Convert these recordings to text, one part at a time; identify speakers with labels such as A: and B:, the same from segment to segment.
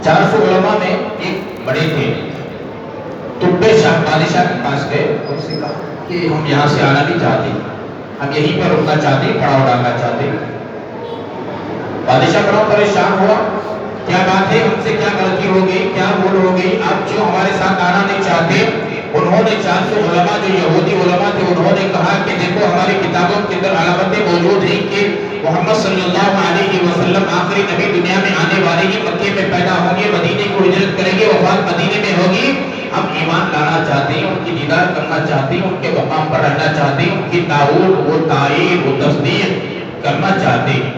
A: 400 علماء میں ایک بڑے تھے، تبے شاہ بادشاہ کے پاس گئے، ان سے کہا کہ ہم یہاں سے آنا نہیں چاہتے، ہم یہیں پر رکنا چاہتے، پڑاؤ ڈالنا چاہتے۔ بادشاہ بڑا پریشان ہوا، کیا بات ہے، ہم سے کیا غلطی ہو گئی، کیا بھول ہو گئی، آپ کیوں ہمارے ساتھ آنا نہیں چاہتے؟ انہوں نے 400 علماء جو یہودی علماء تھے، انہوں نے کہا کہ دیکھو ہماری کتابوں کے اندر علامتیں موجود ہیں کہ محمد صلی اللہ علیہ وسلم آخری نبی دنیا میں آنے والے ہی، مکے میں پیدا ہوں گے، مدینے کو ہجرت کریں گے، وفات مدینے میں ہوگی، ہم ایمان لانا چاہتے ہیں، ان کی دیدار کرنا چاہتے ہیں، ان کے مقام پر رہنا چاہتے ہیں، ان کی تعاون و تعریف و تصدیق کرنا چاہتے ہیں۔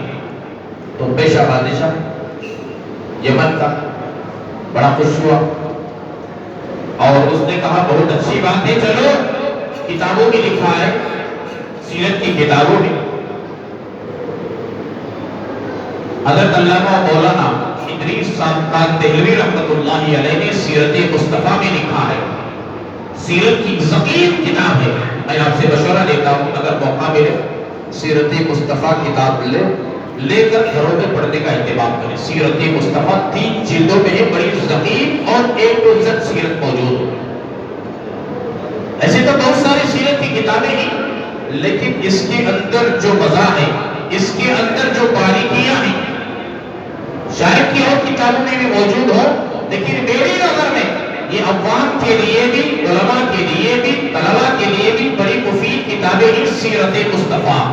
A: تو پیشہ بادشاہ یمن کا بڑا خوش ہوا اور اس نے کہا بہت اچھی بات ہے، چلو کتابوں میں لکھا ہے، سیرت کی کتابوں میں حضرت علامہ مولانا ادریس صاحب دہلوی رحمۃ اللہ علیہ نے سیرت مصطفیٰ میں لکھا ہے، سیرت کی ضخیم کتاب ہے۔ میں آپ سے مشورہ دیتا ہوں، اگر موقع ملے سیرت مصطفیٰ کتاب لے کر گھروں میں پڑھنے کا اہتمام کریں۔ سیرت مصطفیٰ 3 جلدوں میں ہے، بڑی ضخیم اور A to Z سیرت موجود ہے۔ ایسے تو بہت ساری سیرت کی کتابیں ہیں، لیکن اس کے اندر جو مزہ ہے، اس کے اندر جو باریکیاں ہیں، شاید کی اور کتابوں میں بھی موجود ہو، لیکن میری نظر میں یہ عوام کے لیے بھی، علماء کے لیے بھی، طلباء کے لیے بھی بڑی مفید کتابیں ہیں سیرت مصطفیٰ۔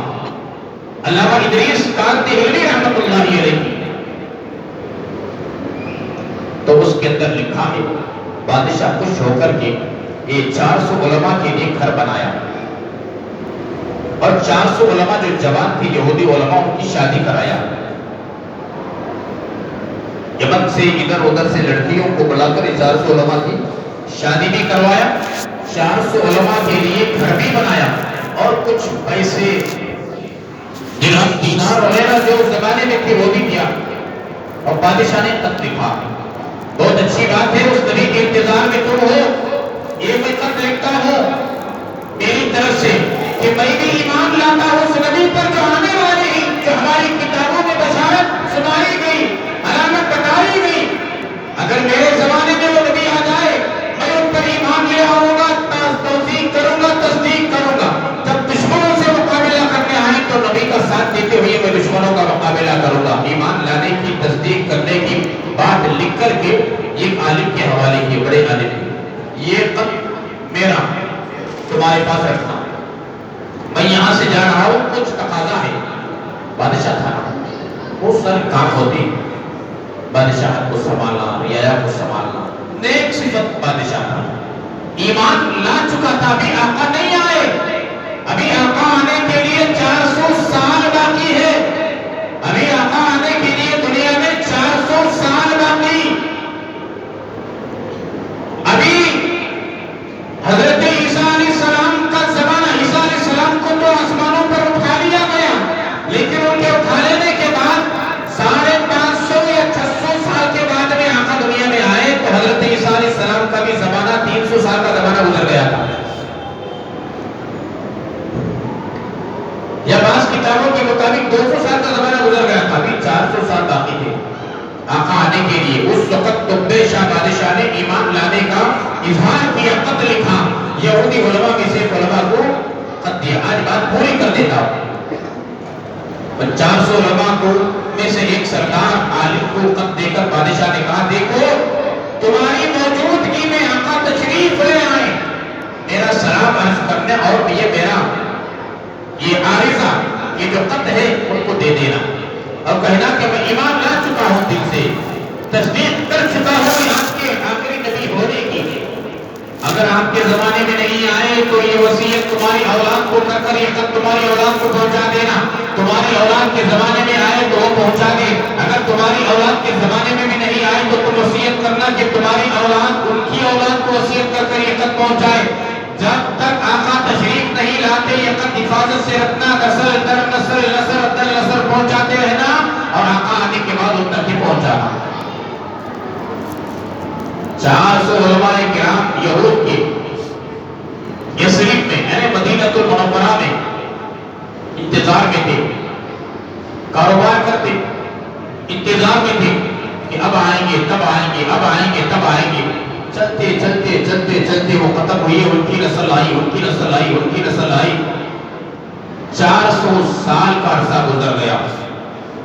A: علامہ ادریس دہلوی رحمۃ اللہ علیہ، تو اس کے اندر لکھا ہے، بادشاہ خوش ہو کر کے یہ 400 علماء کے لیے گھر بنایا، اور 400 علماء جو جوان تھے یہودی علماء، ان کی شادی کرایا۔ یمن سے ادھر ادھر سے لڑکیوں کو بلا کر 400 علماء کی شادی بھی کروایا، 400 علماء کے لیے گھر بھی بنایا، اور کچھ پیسے درہم دینار وغیرہ جو اس زمانے میں تھے وہ بھی دیا، اور بادشاہ نے خط لکھا، بہت اچھی بات ہے، اس نبی کے انتظار میں تم ہو، یہ میں خط لکھتا ہوں میری طرف سے کہ میں بھی ایمان لاتا ہوں اس نبی پر جو آنے والے ہیں، جو ہماری کتابوں میں بشارت سنائی گئی، علامت بتائی گئی، اگر میرے زمانے میں وہ نبی آ جائے، میں ان پر ایمان لے آؤں گا، توثیق کروں گا، تصدیق کروں گا، جب دشمنوں سے مقابلہ کرنے آئیں تو نبی کا ساتھ دیتے ہوئے میں دشمنوں کا مقابلہ کروں گا۔ ایمان لانے کی، تصدیق کرنے کی بات لکھ کر کے ایک عالم کے حوالے کیے، بڑے عالم کے، یہ خط میرا تمہارے پاس رکھنا، میں یہاں سے جا رہا ہوں، کچھ تقاضا ہے۔ بادشاہ تھا، بہت سارے کام ہوتے، بادشاہ کو سنبھالنا، رعایا کو سنبھالنا، نیک صفت بادشاہ تھا، ایمان لا چکا تھا، ابھی آقا نہیں آئے، ابھی آقا آنے کے لیے 400 سال باقی ہے، ابھی آقا آنے کے لیے دنیا میں 400 سال باقی، ابھی حضرت عیسیٰ علیہ السلام کا زمانہ، عیسیٰ علیہ السلام کو تو آسمانوں پر اٹھا لیا گیا، لیکن ان کے اٹھا لینے کے بعد 550 یا 600 سال کے بعد میں آقا دنیا میں آئے، تو حضرت عیسیٰ علیہ السلام کا بھی زمانہ 300 سال کا زمانہ گزر گیا تھا، یا بعض کتابوں کے مطابق 200 سال کا زمانہ گزر گیا تھا، ابھی 400 سال باقی تھے آقا آنے کے لیے۔ اس وقت تبے شاہ بادشاہ نے ایمان لانے کا اظہار کیا، خط لکھا، یہودی علماء میں سے علماء کو خط دیا۔ آج بات پوری کر دیتا ہوں، 400 علماء کو میں سے ایک سردار عالم کو خط دے کر بادشاہ نے کہا، دیکھو تمہاری موجودگی میں آقا تشریف لے آئے، میرا سلام عرض کرنے، اور یہ میرا یہ عارضہ، یہ جو خط ہے ان کو دے دینا، اور کہنا کہ میں ایمان لا چکا ہوں، دل سے تصدیق کر چکا ہوں کہ آپ کے آخری نبی ہونے کی، اگر آپ کے زمانے میں نہیں آئے تو یہ وصیت تمہاری اولاد کو کر کر یہ خط تمہاری اولاد کو پہنچا دینا، تمہاری اولاد کے زمانے میں آئے تو وہ پہنچا دے، اگر تمہاری اولاد کے زمانے میں بھی نہیں آئے تو تم وصیت کرنا کہ تمہاری اولاد ان کی اولاد کو وصیت کر کر یہ خط پہنچائے، جب تک آقا تشریف نہیں لاتے یہ خط حفاظت سے رکھنا، نسل در نسل، نسل در نسل پہنچاتے رہنا، اور آقا آنے کے بعد ان تک ہی پہنچانا۔ 400 علماء کرام یہود کے یثرب میں، یعنی مدینہ المنورہ میں انتظار میں تھے، کاروبار کرتے، انتظار میں تھے کہ اب آئیں گے تب آئیں گے، اب آئیں گے تب آئیں گے. چلتے چلتے چلتے چلتے وہ ختم ہوئی، ان کی نسل آئی، ان کی نسل آئی، ان کی نسل آئی. 400 سال کا عرصہ گزر گیا.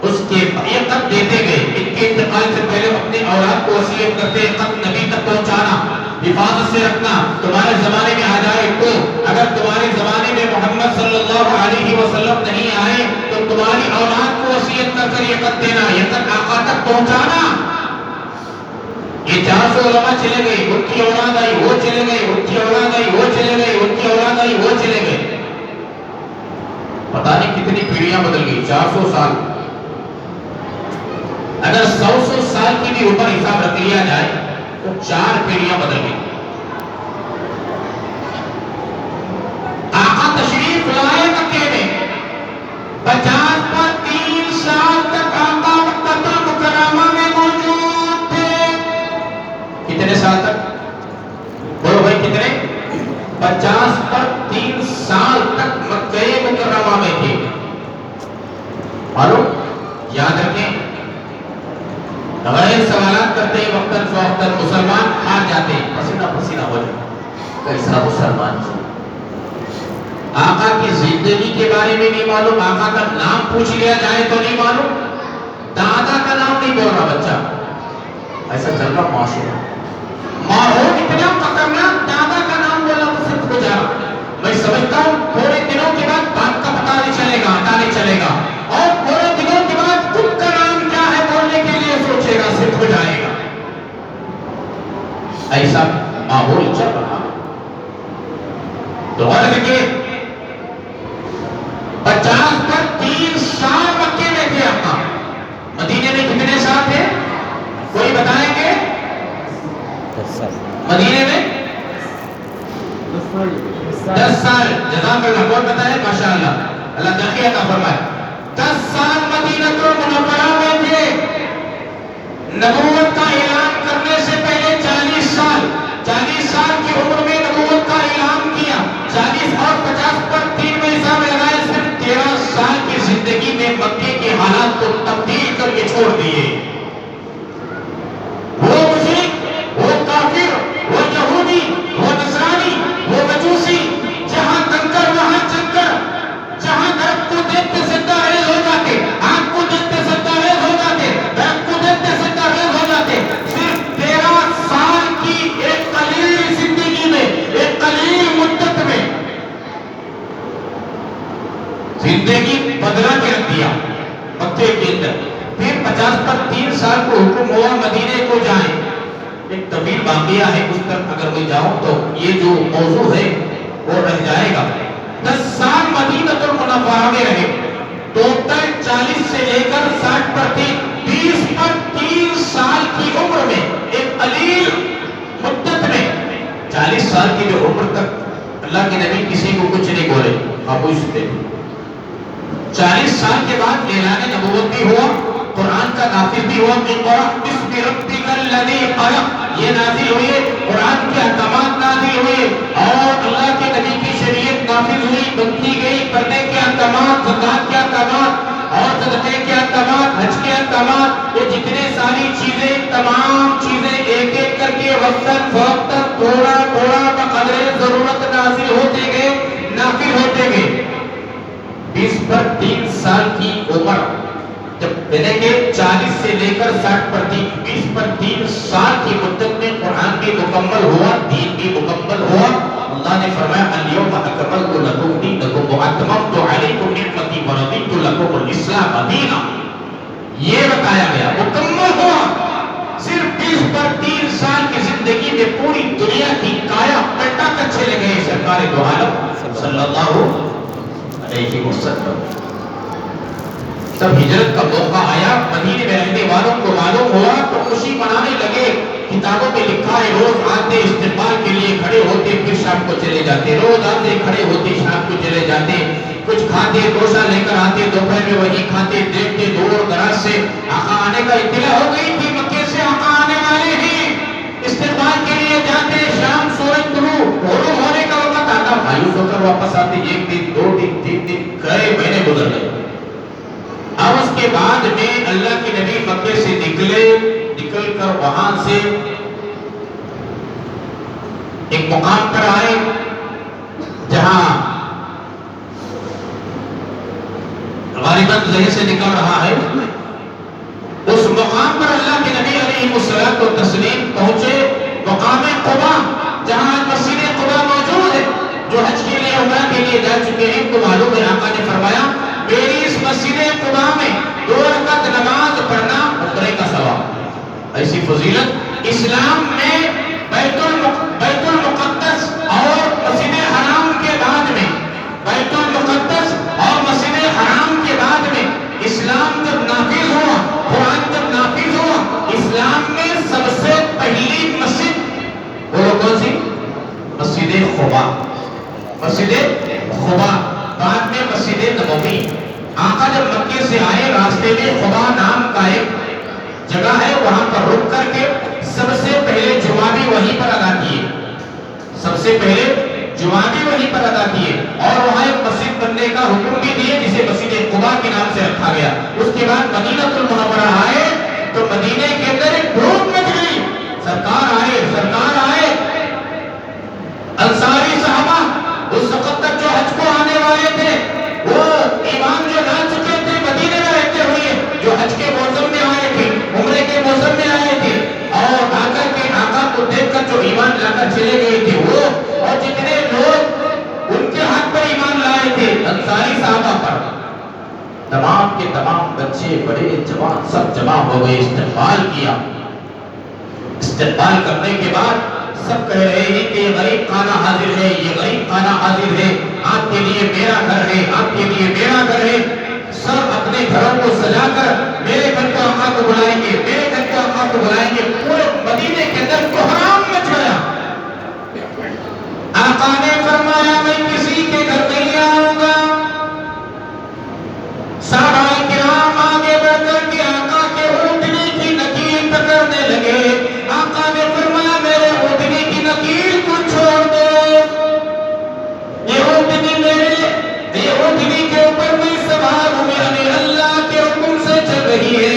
A: اس کے یہ خط دیتے گئے، ان کے انتقال سے پہلے اپنے اولاد کو وصیت کرتے ہیں خط نبی تک پہنچانا، حفاظت سے رکھنا. تمہارے زمانے میں آ جائے تو، اگر تمہارے زمانے میں محمد صلی اللہ علیہ وسلم نہیں آئے تو تمہاری اولاد کو وصیت کر کر یہ خط دینا، یہ خط آقا تک پہنچانا. یہ 400 علماء چلے گئے، ان کی اولاد آئی، وہ چلے گئے، ان کی اولاد آئی، وہ چلے گئے، ان کی اولاد آئی، وہ چلے گئے. پتہ نہیں کتنی پیڑھیاں بدل گئی. 400 سال. اگر 100 سال کی بھی اوپر حساب رکھ لیا جائے تو 4 پیڑھیاں بدل گئی. آقا تشریف لائے مکے میں، 50 پر 3 سال تک آقا مکہ مکرمہ میں موجود تھے. کتنے سال تک؟ بولو بھائی کتنے؟ 50 پر 3 سال تک مکہ مکرمہ میں تھے. معلوم؟ یاد رکھیں، غیر سوالات کرتے ہی وقتاً فوقتاً مسلمان ہار جاتے ہیں، پسینہ پسینہ ہو جاتے. کیسا مسلمان تھا؟ آقا کی زندگی کے بارے میں نہیں معلوم، آقا کا نام پوچھ لیا جائے تو نہیں معلوم، دادا کا نام نہیں بول رہا بچہ. ایسا چل رہا معاشرہ، ماحول اتنا خطرناک، دادا کا نام بولا تو صرف ہو جا رہا. میں سمجھتا ہوں تھوڑے دنوں کے بعد باپ کا پتہ نہیں چلے گا، آتا نہیں چلے گا، اور تھوڑے دنوں کے بعد خود کا نام کیا ہے بولنے کے لیے سوچے گا، صرف ہو جائے گا. ایسا ماحول چل رہا. تو غور دیکھیے، 50 پر 3 سال مکے میں تھے آقا. مدینے میں کتنے سال تھے؟ کوئی بتائیں گے؟
B: 10 سال.
A: مدینے میں 10 سال. جزاک اللہ. کون بتائے؟ ماشاءاللہ، اللہ ترقی عطا فرمائے. 10 سال مدینہ المنورہ میں تھے. نبوت کا اعلان کرنے سے پہلے 40 سال، 40 سال کی عمر میں نبوت کا اعلان کیا. 40 اور 50 پر 3 میں حساب لگائے، صرف 13 سال کی زندگی میں مکے کے حالات کو تبدیل کر کے چھوڑ دیے. وہ مشرک، وہ کافر، وہ یہودی، وہ نصرانی، وہ مجوسی، جہاں کنکر وہاں چنکر، جہاں درخت کو دیکھتے سجدہ ریز ہو جاتے، آنکھ کو دیکھتے سجدہ ریز ہو جاتے، درخت کو دیکھتے سجدہ ریز ہو جاتے. صرف 13 سال کی ایک قلیل زندگی میں، ایک قلیل مدت میں زندگی بدلا کے رکھ دیا مکے کے اندر. پھر 50 پر 3 سال کو حکم ہوا مدینے کو جائیں. ایک طویل واقعہ ہے، اس پر اگر میں جاؤں تو یہ جو موضوع ہے وہ رہ جائے گا. 10 سال مدینہ المنورہ میں رہے. ٹوٹل 40 سے لے کر 60 پر 20 پر 3 سال کی عمر میں، ایک قلیل مدت میں، 40 سال کی جو عمر تک اللہ کے نبی کسی کو کچھ نہیں بولے. آپ پوچھتے 40 سال کے بعد اعلان نبوت بھی ہوا، قرآن کا نافذ بھی ہوا. اقرأ باسم ربک الذی خلق، یہ نازل ہوئی، قرآن کے احکامات نازل ہوئے، اور اللہ کے نبی کی شریعت نافذ ہوئی، بنتی گئی. پردے کے احکامات، زکات کے احکامات، اور صدقے کے احکامات، حج کے احکامات، یہ جتنے ساری چیزیں، تمام چیزیں ایک ایک کر کے وقتاً فوقتاً تھوڑا تھوڑا بقدر ضرورت نازل ہوتے گئے، نافذ ہوتے گئے. 20 پر 3 سال کی عمر جب یعنی کہ 40 سے لے کر 60 پر 20 پر 3 سال کی مدت میں قرآن بھی مکمل ہوا، دین بھی مکمل ہوا. اللہ نے فرمایا الیوم اکملت لکم دینکم واتممت علیکم نعمتی ورضیت لکم الاسلام دینا. یہ بتایا گیا مکمل ہوا. صرف 20 پر 3 سال کی زندگی میں پوری دنیا کی کایا پلٹا کر چلے گئے سرکار دو عالم صلی اللہ علیہ وسلم. جب ہجرت کا موقع آیا، مدینے میں رہنے والوں کو معلوم ہوا تو خوشی منانے لگے. کتابوں میں لکھا ہے روز آتے استقبال کے لیے کھڑے ہوتے، پھر شام کو چلے جاتے. روز آتے کھڑے ہوتے، شام کو چلے جاتے. کچھ کھاتے، گوشہ لے کر آتے، دوپہر میں وہی کھاتے. دیکھتے دور دراز سے آقا آنے کا اطلاع ہو گئی تھی، مکے سے آقا آنے والے ہیں. استقبال کے لیے جاتے، شام سورج غروب ہونے کا وقت آتا، مایوس ہو کر واپس آتے. 1 دن 2 دن 3 دن کئی مہینے گزر گئے. اب اس کے بعد میں اللہ کے نبی مکے سے نکلے کر وہاں سے ایک مقام پر آئے جہاں غالباً ذہن سے نکل رہا ہے، اس مقام پر اللہ کے نبی علیہ الصلوۃ والتسلیم پہنچے، مقام قبا، جہاں مسجد قبا موجود ہے۔ جو حج کے لیے عمرہ کے لیے جا چکے ہیں تو معلوم ہے، آقا نے فرمایا میری اس مسجد قبا میں 2 رکعت نماز پڑھنا عمرے کا ثواب۔ ایسی فضیلت اسلام میں بیت المقدس اور مسجد حرام کے بعد میں، بیت المقدس اور مسجد حرام کے بعد میں اسلام جب نافذ ہوا، قرآن جب نافذ ہوا، اسلام میں سب سے پہلی مسجد وہ کون سی؟ مسجد قبا، مسجد قبا، بعد میں مسجد نبوی۔ آقا جب مکے سے آئے، راستے میں قبا نام کا ایک جگہ ہے، وہاں پر رک کر کے سب سے پہلے جمعہ بھی وہیں پر ادا کیے، سب سے پہلے جمعہ بھی وہیں پر ادا کیے، اور وہاں ایک مسجد بننے کا حکم بھی دیے جسے مسجد قبا کے نام سے رکھا گیا۔ اس کے بعد مدینہ المنورہ آئے تو مدینے کے اندر ایک دھوم مچ گئی، سرکار آئے، انصاری صحابہ اس وقت تک جو حج کو آنے والے تھے، وہ ایمان جو لا چکے تھے مدینے میں رہتے ہوئے، جو حج کے موسم میں آئے تھے، عمرے کے موسم میں آئے تھے، اور آ کر کے آقا کو دیکھ کر جو ایمان لا کر چلے گئے تھے وہ، اور جتنے لوگ ان کے حق پر ایمان لائے تھے انصاری صحابہ پر، تمام کے تمام بچے بڑے جوان سب جمع ہو گئے، استقبال کیا۔ استقبال کرنے کے بعد سب کہہ رہے ہیں کہ یہ غریب خانہ حاضر ہے، یہ غریب خانہ حاضر ہے، آپ کے لیے میرا گھر ہے، آپ کے لیے میرا گھر ہے۔ سب اپنے گھروں کو سجا کر میرے گھر کو آقا کو بلائیں گے، میرے گھر کو آقا کو بلائیں گے۔ پورے مدینے کے اندر کوہرام مچ گیا۔ آقا نے فرمایا میں کسی کے گھر نہیں آؤں گا۔ صحابہ کرام آگے بڑھ کر کے آقا کے اونٹنی کی نکیل پکڑنے لگے۔ آقا نے فرمایا میرے اونٹنی کی نکیل کو چھوڑ دو، یہ اونٹنی کے اوپر میں سوار ہوں، یعنی اللہ کے حکم سے چل رہی ہے،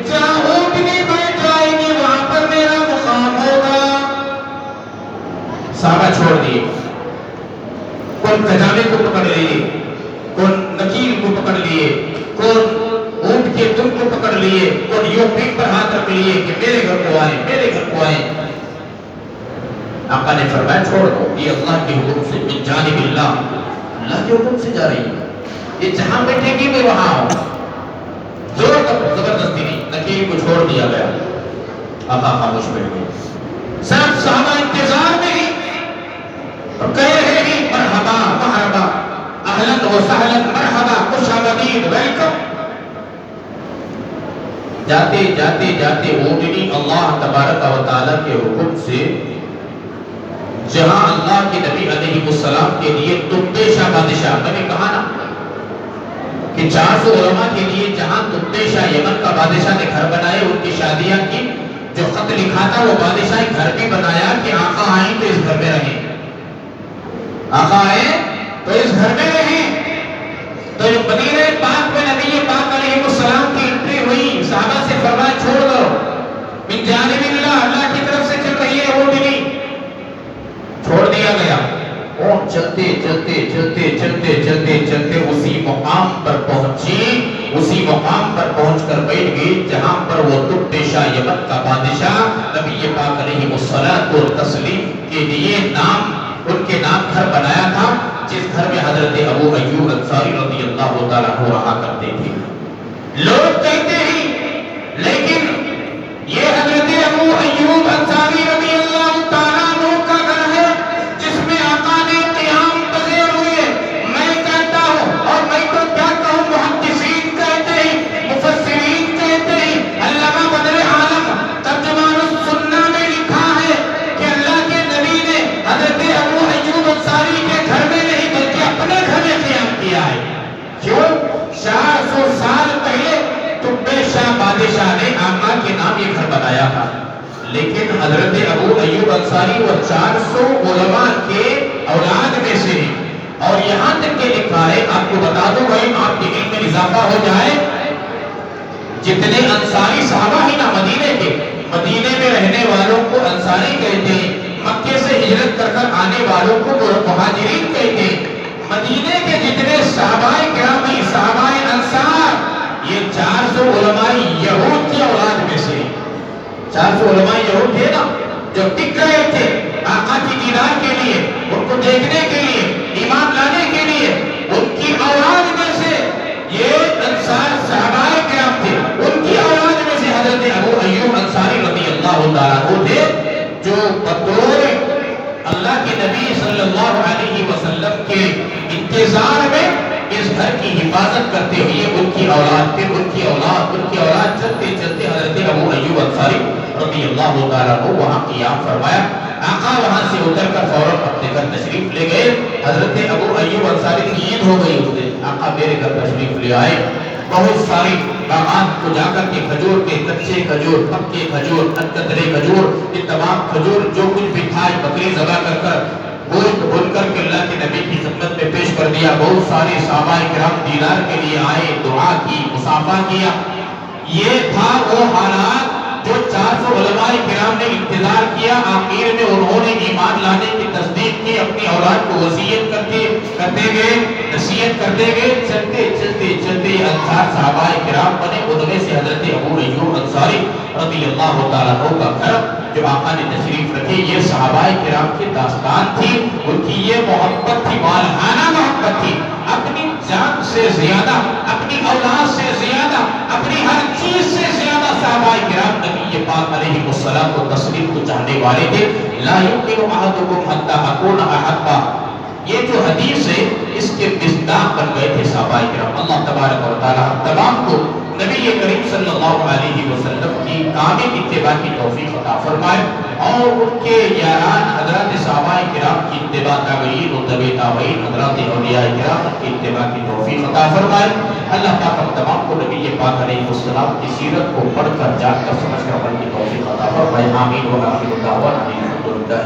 A: جہاں اونٹنی بیٹھ جائے گی وہاں پر میرا مقام ہوگا۔ صحابہ چھوڑ دیے، کون خجانے کو پکڑ لیے، کون نکیل کو پکڑ لیے، کون اونٹ کے دم کو پکڑ لیے، کون یوں پیٹ پر ہاتھ رکھ لیے کہ میرے گھر کو آئے، میرے گھر کو آئے۔ آقا نے فرمایا چھوڑ دو، یہ اللہ کے حکم سے، من جانب اللہ کے حکم سے جا رہی ہے، یہ جہاں بیٹھے گی میں وہاں ہوں، زبردستی نہیں۔ نکیل کو چھوڑ دیا گیا، آقا خاموش بیٹھ گئے۔ سب صحابہ انتظار میں ہی اور کہہ رہے ہیں مرحبا مرحبا، اہلاً و سہلاً، مرحبا، خوش آمدید، ویلکم۔ جاتے جاتے جاتے اونٹنی اللہ تبارک و تعالیٰ کے حکم سے جہاں اللہ کے نبی علیہ السلام کے لیے تبتیشا بادشاہ، میں نے کہا نا کہ 400 علماء کے لیے جہاں تبتیشا یمن کا بادشاہ نے گھر بنائے، ان کی شادیاں کی، جو خط لکھا تھا وہ بادشاہ گھر بھی بنایا کہ آقا آئیں تو اس گھر میں رہیں، آقا آئے تو اس گھر میں رہیں۔ تو مدینہ پاک میں نبی پاک علیہ السلام کی انٹری ہوئی، صحابہ سے فرمایا چھوڑ دو، من جانب اللہ کی طرف سے چل رہی ہے اونٹنی، چھوڑ دیا گیا۔ اور چلتے چلتے چلتے چلتے چلتے چلتے اسی مقام پر پہنچی، اسی مقام پر پہنچ کر بیٹھ گئی جہاں پر وہ تبتیشا یمن کا بادشاہ نبی پاک علیہ الصلوۃ والتسلیم کے لیے ان کے نام گھر بنایا تھا، جس گھر میں حضرت ابو ایوب انصاری رضی اللہ تعالیٰ عنہ رہا کرتے تھے۔ لوگ کہتے ہیں لیکن یہ حضرت ابو ایوب انصاری رضی اللہ تعالیٰ عنہ کا گھر ہے جس میں آقا نے قیام پذیر ہوئے۔ میں کہتا ہوں، اور میں تو کیا کہوں، محدثین کہتے ہیں، مفسرین کہتے ہیں، علامہ بدر عالم ترجمان السنہ میں لکھا ہے کہ اللہ کے نبی نے حضرت ابو ایوب انصاری کے گھر میں نہیں بلکہ اپنے گھر میں قیام کیا ہے۔ کیوں؟ 400 سال پہلے تبتیشا بادشاہ نے آقا کے نام یہ گھر بنایا تھا، لیکن حضرت ابو ایوب انصاری وہ 400 علماء کے اولاد میں سے ہیں، اور یہاں تک کہ لکھا ہے، آپ کو بتا دوں بھائی آپ کے علم میں اضافہ ہو جائے، جتنے انصاری صحابہ ہیں نا مدینے کے، مدینے میں رہنے والوں کو انصاری کہتے ہیں، مکے سے ہجرت کر کر آنے والوں کو مہاجرین کہتے ہیں۔ مدینے کے جتنے صحابہ کرام ہیں، صحابہ انصار، یہ 400 علماء یہود کی اولاد میں سے 400 علماء یہود تھے نا، جو ٹک گئے تھے آقا کی دیدار کے لیے، ان کو دیکھنے کے لیے، ایمان لانے کے لیے، ان کی اولاد میں سے یہ انصار صحابہ کرام تھے۔ ان کی اولاد میں سے حضرت ابو ایوب انصاری رضی اللہ تعالیٰ عنہ تھے، جو بطور اللہ کے نبی صلی اللہ علیہ وسلم کے انتظار میں اس گھر کی حفاظت کرتے ہوئے ان کی اولاد، پھر ان کی اولاد چلتے چلتے حضرت ابو ایوب انصاری رضی اللہ تعالیٰ عنہ وہاں قیام فرمایا۔ آقا وہاں سے اتر کر فوراً اپنے گھر تشریف لے گئے۔ حضرت ابو ایوب انصاری کی عید ہو گئی اس دن، آقا میرے گھر تشریف لے آئے۔ بہت ساری باغات کو جا کر کے کھجور کے، کچے کھجور، پکے کھجور، کترے کھجور، یہ تمام کھجور جو کچھ بھی تھا بکری ذبح کر گوشت بھون کر کے اللہ کے نبی کی خدمت میں پیش کر دیا۔ بہت سارے صحابہ کرام دیدار کے لیے آئے، دعا کی، مصافحہ کیا۔ یہ تھا وہ حالات جو 400 علماء کرام نے انتظار کیا۔ آخر میں انہوں نے ایمان لانے کی تصدیق کی، اپنی اولاد کو وصیت کرتے گئے، نصیحت کرتے گئے، چلتے انصار صحابہ کرام بنے۔ ان میں سے حضرت ابو ایوب انصاری رضی اللہ تعالیٰ عنہ کا گھر جو آقا نے تشریف رکھے، یہ صحابہ کرام کی داستان تھی، ان کی یہ محبت تھی، والہانہ محبت تھی، اپنی جان سے زیادہ، اپنی اولاد سے زیادہ، اپنی ہر چیز سے زیادہ صحابہ کرام نبی پاک علیہ الصلوۃ والتسلیم کو چاہنے والے تھے۔ لا یمکن احدکم حتی اکون احبا، یہ جو حدیث ہے اس کے مصداق بن گئے تھے صحابہ کرام۔ اللہ تبارک و تعالی ہم تمام کو نبی کریم صلی اللہ علیہ وسلم کی کامل اتباع کی توفیق عطا فرمائے، اور ان کے یاران حضرات صحابہ کرام کی اتباع، تابعین و تبع تابعین حضرات اولیاء کرام کی اتباع کی توفیق عطا فرمائے۔ اللہ پاک ہم تمام کو نبی پاک علیہ السلام کی سیرت کو پڑھ کر، جان کر، سمجھ کر عمل کی توفیق عطا فرمائے۔ آمین و آخر دعوانا الحمدللہ